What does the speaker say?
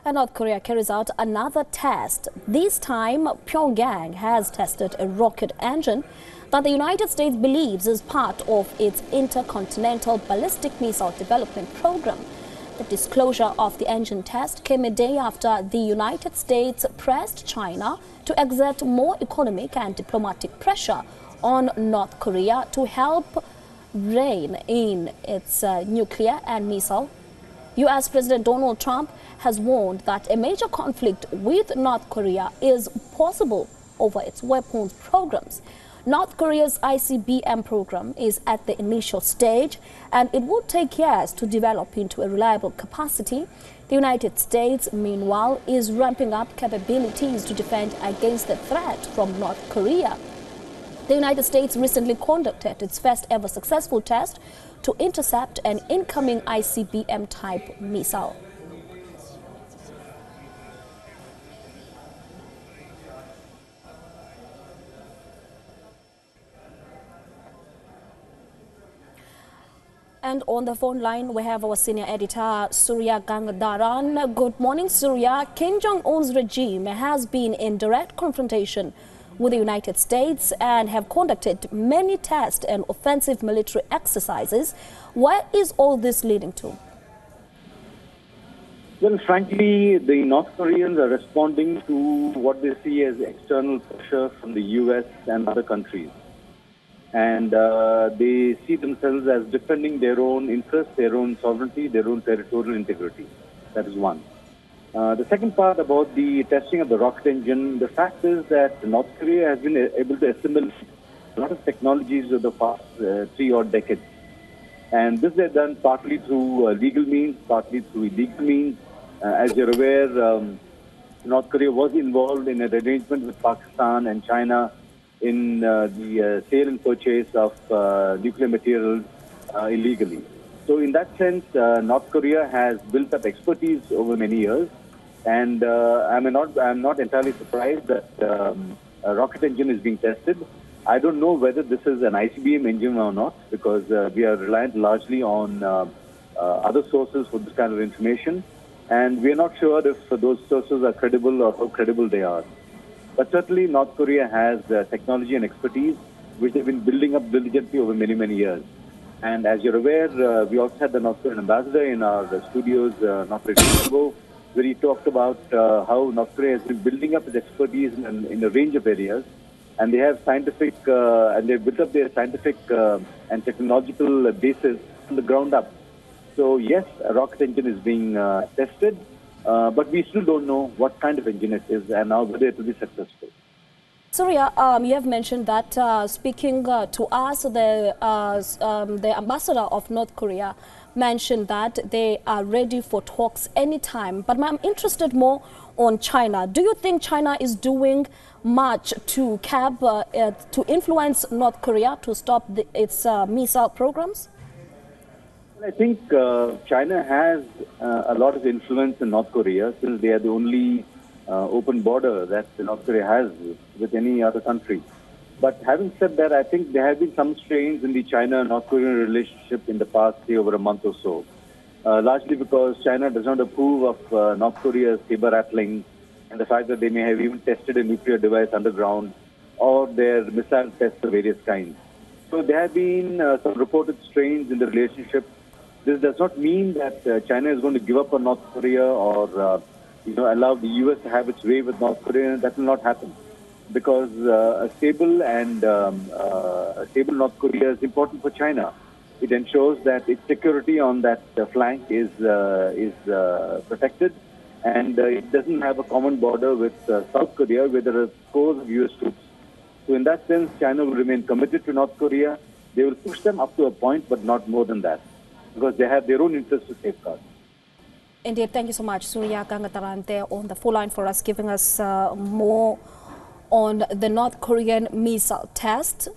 And North Korea carries out another test. This time, Pyongyang has tested a rocket engine that the United States believes is part of its intercontinental ballistic missile development program. The disclosure of the engine test came a day after the United States pressed China to exert more economic and diplomatic pressure on North Korea to help rein in its nuclear and missile. U.S. President Donald Trump has warned that a major conflict with North Korea is possible over its weapons programs. North Korea's ICBM program is at the initial stage, and it will take years to develop into a reliable capacity. The United States, meanwhile, is ramping up capabilities to defend against the threat from North Korea. The United States recently conducted its first ever successful test to intercept an incoming ICBM-type missile. And on the phone line, we have our senior editor, Surya Gangadaran. Good morning, Surya. Kim Jong-un's regime has been in direct confrontation with the United States and have conducted many tests and offensive military exercises. Where is all this leading to? Well, frankly, the North Koreans are responding to what they see as external pressure from the U.S. and other countries. And they see themselves as defending their own interests, their own sovereignty, their own territorial integrity. That is one. The second part about the testing of the rocket engine, the fact is that North Korea has been able to assemble a lot of technologies of the past 3 odd decades. And this they've done partly through legal means, partly through illegal means. As you're aware, North Korea was involved in an arrangement with Pakistan and China in the sale and purchase of nuclear materials illegally. So in that sense, North Korea has built up expertise over many years. And I'm not entirely surprised that a rocket engine is being tested. I don't know whether this is an ICBM engine or not, because we are reliant largely on other sources for this kind of information. And we are not sure if those sources are credible or how credible they are. But certainly North Korea has technology and expertise which they've been building up diligently over many, many years. And as you're aware, we also had the North Korean ambassador in our studios not very long ago, where he talked about how North Korea has been building up its expertise in a range of areas. And they have scientific, and they've built up their scientific and technological basis from the ground up. So yes, a rocket engine is being tested. But we still don't know what kind of engine it is and now whether it will be successful. Surya, you have mentioned that speaking to us, the ambassador of North Korea mentioned that they are ready for talks anytime. But I'm interested more on China. Do you think China is doing much to to influence North Korea to stop its missile programs? I think China has a lot of influence in North Korea, since they are the only open border that North Korea has with any other country. But having said that, I think there have been some strains in the China-North Korean relationship in the past, say, over a month or so. Largely because China does not approve of North Korea's saber-rattling and the fact that they may have even tested a nuclear device underground or their missile tests of various kinds. So there have been some reported strains in the relationship. This does not mean that China is going to give up on North Korea or allow the U.S. to have its way with North Korea. That will not happen, because a stable North Korea is important for China. It ensures that its security on that flank is protected, and it doesn't have a common border with South Korea, where there are scores of U.S. troops. So in that sense, China will remain committed to North Korea. They will push them up to a point, but not more than that, because they have their own interests to safeguard. Indeed, thank you so much, Surya Gangadaran, there on the full line for us, giving us more on the North Korean missile test.